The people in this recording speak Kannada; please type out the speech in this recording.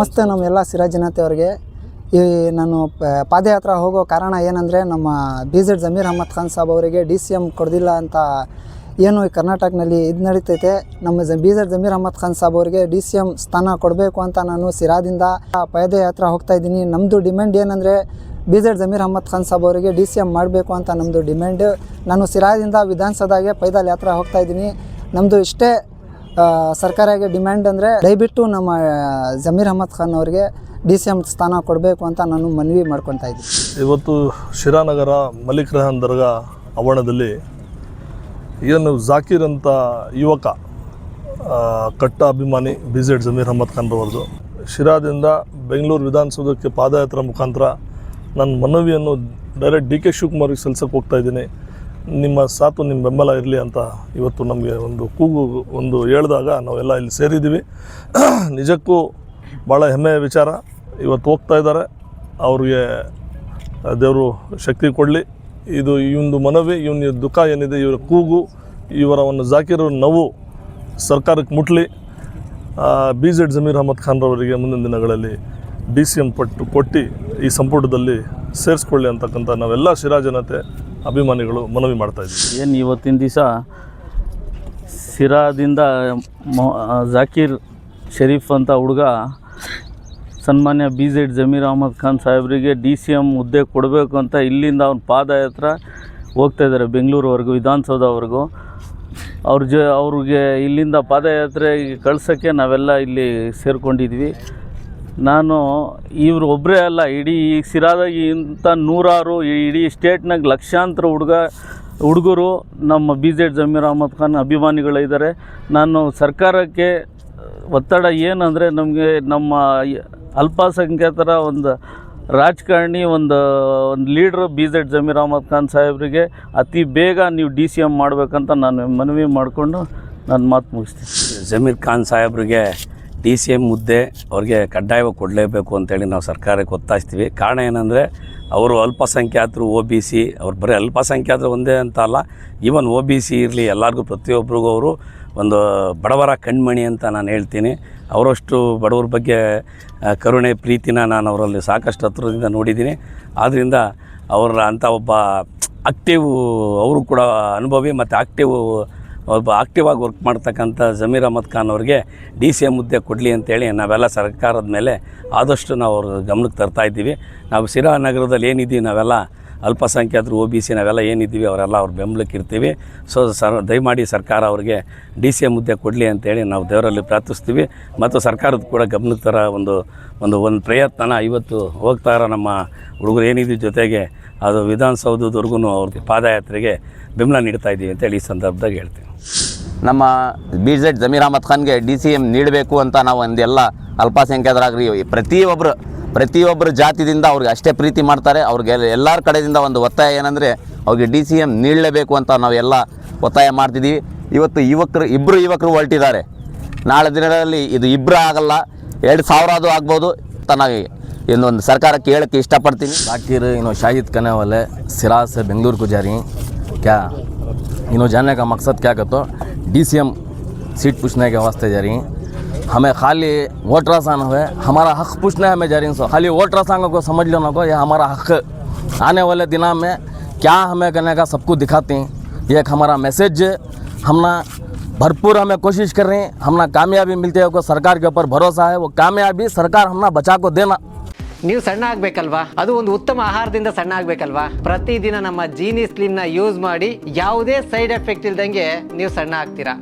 ನಮಸ್ತೆ ನಮ್ಮೆಲ್ಲ ಸಿರಾ ಜನತೆಯವರಿಗೆ. ಈ ನಾನು ಪಾದಯಾತ್ರೆ ಹೋಗೋ ಕಾರಣ ಏನಂದರೆ, ನಮ್ಮ BZ ಜಮೀರ್ ಅಹ್ಮದ್ ಖಾನ್ ಸಾಬ್ ಅವರಿಗೆ DCM ಕೊಡೋದಿಲ್ಲ ಅಂತ ಏನು ಈ ಕರ್ನಾಟಕದಲ್ಲಿ ಇದು ನಡೀತೈತೆ. ನಮ್ಮ BZ ಜಮೀರ್ ಅಹ್ಮದ್ ಖಾನ್ ಸಾಬ್ ಅವರಿಗೆ DCM ಸ್ಥಾನ ಕೊಡಬೇಕು ಅಂತ ನಾನು ಸಿರಾದಿಂದ ಪಾದಯಾತ್ರೆ ಹೋಗ್ತಾ ಇದ್ದೀನಿ. ನಮ್ಮದು ಡಿಮ್ಯಾಂಡ್ ಏನಂದರೆ, BZ ಜಮೀರ್ ಅಹ್ಮದ್ ಖಾನ್ ಸಾಬ್ ಅವರಿಗೆ DCM ಮಾಡಬೇಕು ಅಂತ ನಮ್ಮದು ಡಿಮ್ಯಾಂಡ್. ನಾನು ಸಿರಾದಿಂದ ವಿಧಾನಸೌಧಗೆ ಪೈದಲ್ ಯಾತ್ರೆ ಹೋಗ್ತಾ ಇದ್ದೀನಿ. ನಮ್ಮದು ಇಷ್ಟೇ ಸರ್ಕಾರಕ್ಕೆ ಡಿಮ್ಯಾಂಡ್ ಅಂದರೆ, ದಯವಿಟ್ಟು ನಮ್ಮ ಜಮೀರ್ ಅಹ್ಮದ್ ಖಾನ್ ಅವರಿಗೆ DCM ಸ್ಥಾನ ಕೊಡಬೇಕು ಅಂತ ನಾನು ಮನವಿ ಮಾಡ್ಕೊತಾ ಇದ್ದೀನಿ. ಇವತ್ತು ಶಿರಾನಗರ ಮಲಿಕ್ ರೆಹಾನ್ ದರ್ಗಾ ಆವರಣದಲ್ಲಿ ಏನು ಜಾಕೀರ್ ಅಂತ ಯುವಕ ಕಟ್ಟ ಅಭಿಮಾನಿ BZ ಜಮೀರ್ ಅಹ್ಮದ್ ಖಾನ್ ರವರದು ಶಿರಾದಿಂದ ಬೆಂಗಳೂರು ವಿಧಾನಸೌಧಕ್ಕೆ ಪಾದಯಾತ್ರೆ ಮುಖಾಂತರ ನನ್ನ ಮನವಿಯನ್ನು ಡೈರೆಕ್ಟ್ DK ಶಿವಕುಮಾರ್ಗೆ ಸಲ್ಲಿಸಕ್ಕೆ ಹೋಗ್ತಾ ಇದ್ದೀನಿ. ನಿಮ್ಮ ಸಾಥು ನಿಮ್ಮ ಬೆಂಬಲ ಇರಲಿ ಅಂತ ಇವತ್ತು ನಮಗೆ ಒಂದು ಕೂಗು ಹೇಳಿದಾಗ ನಾವೆಲ್ಲ ಇಲ್ಲಿ ಸೇರಿದ್ದೀವಿ. ನಿಜಕ್ಕೂ ಭಾಳ ಹೆಮ್ಮೆಯ ವಿಚಾರ. ಇವತ್ತು ಹೋಗ್ತಾ ಇದ್ದಾರೆ, ಅವ್ರಿಗೆ ದೇವರು ಶಕ್ತಿ ಕೊಡಲಿ. ಇದು ಇವೊಂದು ಮನವಿ, ಇವನ ದುಃಖ ಏನಿದೆ, ಇವರ ಕೂಗು, ಇವರ ಒಂದು ಜಾಕೀರ್ ನೋವು ಸರ್ಕಾರಕ್ಕೆ ಮುಟ್ಲಿ. BZ ಜಮೀರ್ ಅಹ್ಮದ್ ಖಾನ್ ರವರಿಗೆ ಮುಂದಿನ ದಿನಗಳಲ್ಲಿ DCM ಕೊಟ್ಟು ಈ ಸಂಪುಟದಲ್ಲಿ ಸೇರಿಸ್ಕೊಳ್ಳಿ ಅಂತಕ್ಕಂಥ ನಾವೆಲ್ಲ ಶಿರಾ ಜನತೆ ಅಭಿಮಾನಿಗಳು ಮನವಿ ಮಾಡ್ತಾಯಿದ್ದೀವಿ. ಏನು ಇವತ್ತಿನ ದಿವಸ ಸಿರಾದಿಂದ ಜಾಕೀರ್ ಶರೀಫ್ ಅಂತ ಹುಡುಗ ಸನ್ಮಾನ್ಯ BZ ಜಮೀರ್ ಅಹ್ಮದ್ ಖಾನ್ ಸಾಹೇಬರಿಗೆ DCM ಹುದ್ದೆ ಕೊಡಬೇಕು ಅಂತ ಇಲ್ಲಿಂದ ಅವ್ನ ಪಾದಯಾತ್ರೆ ಹೋಗ್ತಾಯಿದ್ದಾರೆ ಬೆಂಗಳೂರುವರೆಗೂ, ವಿಧಾನಸೌಧವರೆಗೂ. ಅವ್ರಿಗೆ ಇಲ್ಲಿಂದ ಪಾದಯಾತ್ರೆ ಕಳ್ಸೋಕ್ಕೆ ನಾವೆಲ್ಲ ಇಲ್ಲಿ ಸೇರಿಕೊಂಡಿದ್ವಿ. ನಾನು ಇವರು ಒಬ್ಬರೇ ಅಲ್ಲ, ಇಡೀ ಸಿರಾದಾಗ ಇಂಥ ನೂರಾರು, ಇಡೀ ಸ್ಟೇಟ್ನಾಗ ಲಕ್ಷಾಂತರ ಹುಡುಗರು ನಮ್ಮ BZ ಜಮೀರ್ ಅಹ್ಮದ್ ಖಾನ್ ಅಭಿಮಾನಿಗಳಿದ್ದಾರೆ. ನಾನು ಸರ್ಕಾರಕ್ಕೆ ಒತ್ತಡ ಏನಂದರೆ, ನಮಗೆ ನಮ್ಮ ಅಲ್ಪಸಂಖ್ಯಾತರ ಒಂದು ರಾಜಕಾರಣಿ, ಒಂದು ಲೀಡ್ರು BZ ಜಮೀರ್ ಅಹ್ಮದ್ ಖಾನ್ ಸಾಹೇಬರಿಗೆ ಅತಿ ಬೇಗ ನೀವು DCM ಮಾಡಬೇಕಂತ ನಾನು ಮನವಿ ಮಾಡಿಕೊಂಡು ನನ್ನ ಮಾತು ಮುಗಿಸ್ತೀನಿ. ಜಮೀರ್ ಖಾನ್ ಸಾಹೇಬ್ರಿಗೆ DCM ಹುದ್ದೆ ಅವ್ರಿಗೆ ಕಡ್ಡಾಯವಾಗಿ ಕೊಡಲೇಬೇಕು ಅಂತೇಳಿ ನಾವು ಸರ್ಕಾರಕ್ಕೆ ಒತ್ತಾಯಿಸ್ತೀವಿ. ಕಾರಣ ಏನಂದರೆ, ಅವರು ಅಲ್ಪಸಂಖ್ಯಾತರು, OBC, ಅವ್ರು ಬರೀ ಅಲ್ಪಸಂಖ್ಯಾತರು ಒಂದೇ ಅಂತ ಅಲ್ಲ, ಈವನ್ OBC ಇರಲಿ, ಎಲ್ಲರಿಗೂ ಪ್ರತಿಯೊಬ್ಬರಿಗೂ ಅವರು ಒಂದು ಬಡವರ ಕಣ್ಮಣಿ ಅಂತ ನಾನು ಹೇಳ್ತೀನಿ. ಅವರಷ್ಟು ಬಡವರ ಬಗ್ಗೆ ಕರುಣೆ, ಪ್ರೀತಿನ ನಾನು ಅವರಲ್ಲಿ ಸಾಕಷ್ಟು ಹತ್ರದಿಂದ ನೋಡಿದ್ದೀನಿ. ಆದ್ದರಿಂದ ಅವರ ಅಂಥ ಒಬ್ಬ ಅವರು ಕೂಡ ಅನುಭವಿ ಮತ್ತು ಆಕ್ಟಿವ್ ಆಗಿ ವರ್ಕ್ ಮಾಡ್ತಕ್ಕಂಥ ಜಮೀರ್ ಅಹ್ಮದ್ ಖಾನ್ ಅವ್ರಿಗೆ DCM ಹುದ್ದೆ ಕೊಡಲಿ ಅಂತೇಳಿ ನಾವೆಲ್ಲ ಸರ್ಕಾರದ ಮೇಲೆ ಆದಷ್ಟು ನಾವು ಅವ್ರ ಗಮನಕ್ಕೆ ತರ್ತಾಯಿದ್ದೀವಿ. ನಾವು ಸಿರಾ ನಗರದಲ್ಲಿ ಏನಿದ್ದೀವಿ, ನಾವೆಲ್ಲ ಅಲ್ಪಸಂಖ್ಯಾತರು, OBC ನಾವೆಲ್ಲ ಏನಿದ್ದೀವಿ ಅವರೆಲ್ಲ ಅವ್ರ ಬೆಂಬಲಕ್ಕೆ ಇರ್ತೀವಿ. ಸೊ ದಯಮಾಡಿ ಸರ್ಕಾರ ಅವ್ರಿಗೆ DCM ಹುದ್ದೆ ಕೊಡಲಿ ಅಂತೇಳಿ ನಾವು ದೇವರಲ್ಲಿ ಪ್ರಾರ್ಥಿಸ್ತೀವಿ. ಮತ್ತು ಸರ್ಕಾರದ ಕೂಡ ಗಮನಕ್ಕೆ ತರ ಒಂದು ಪ್ರಯತ್ನ ಇವತ್ತು ಹೋಗ್ತಾ ಇರೋ ನಮ್ಮ ಹುಡುಗರು ಏನಿದ್ದೀವಿ ಜೊತೆಗೆ ಅದು ವಿಧಾನಸೌಧದವರೆಗೂ ಅವ್ರಿಗೆ ಪಾದಯಾತ್ರೆಗೆ ಬೆಂಬಲ ನೀಡ್ತಾ ಇದ್ದೀವಿ ಅಂತೇಳಿ ಈ ಸಂದರ್ಭದಾಗ ಹೇಳ್ತೀವಿ. ನಮ್ಮ BZ ಜಮೀರ್ ಅಹ್ಮದ್ ಖಾನ್ಗೆ DCM ನೀಡಬೇಕು ಅಂತ ನಾವು ಒಂದೆಲ್ಲ ಅಲ್ಪಸಂಖ್ಯಾತರಾಗ್ರಿ ಪ್ರತಿಯೊಬ್ಬರ ಜಾತಿದಿಂದ ಅವ್ರಿಗೆ ಅಷ್ಟೇ ಪ್ರೀತಿ ಮಾಡ್ತಾರೆ. ಅವ್ರಿಗೆ ಎಲ್ಲರ ಕಡೆಯಿಂದ ಒಂದು ಒತ್ತಾಯ ಏನಂದರೆ, ಅವ್ರಿಗೆ DCM ನೀಡಲೇಬೇಕು ಅಂತ ನಾವೆಲ್ಲ ಒತ್ತಾಯ ಮಾಡ್ತಿದ್ದೀವಿ. ಇವತ್ತು ಇಬ್ಬರು ಯುವಕರು ಹೊರಟಿದ್ದಾರೆ. ನಾಳೆ ದಿನಗಳಲ್ಲಿ ಇದು ಇಬ್ಬರು ಆಗಲ್ಲ, 2000 ಅದು ಆಗ್ಬೋದು ಅಂತ ನಾವು ಇನ್ನೊಂದು ಸರ್ಕಾರಕ್ಕೆ ಹೇಳೋಕ್ಕೆ ಇಷ್ಟಪಡ್ತೀನಿ. जाकिर शाहिद करने वाले सिरा से बेंगलुरु को जा रही हैं, क्या जाने का मकसद क्या कहते हो, DCM सीट पूछने के वास्ते जा रही हैं. हमें खाली वोट आसान हुए, हमारा हक़ पूछने हमें जा रही हैं. खाली वोट आसान को समझ लेना को, यह हमारा हक़ आने वाले दिनों में क्या हमें करने का सबको दिखाते हैं. ये एक हमारा मैसेज हमने भरपूर हमें कोशिश कर रहे हैं. हमने कामयाबी मिलती है, को सरकार के ऊपर भरोसा है. वो कामयाबी सरकार हमने बचा को देना. ನೀವು ಸಣ್ಣ ಆಗಬೇಕಲ್ವಾ, ಅದು ಒಂದು ಉತ್ತಮ ಆಹಾರದಿಂದ ಸಣ್ಣ ಆಗಬೇಕಲ್ವಾ. ಪ್ರತಿದಿನ ನಮ್ಮ ಜೀನಿ ಸ್ಲಿಮ್ನ ಯೂಸ್ ಮಾಡಿ ಯಾವುದೇ ಸೈಡ್ ಎಫೆಕ್ಟ್ ಇಲ್ದಂಗೆ ನೀವು ಸಣ್ಣ ಆಗ್ತೀರಾ.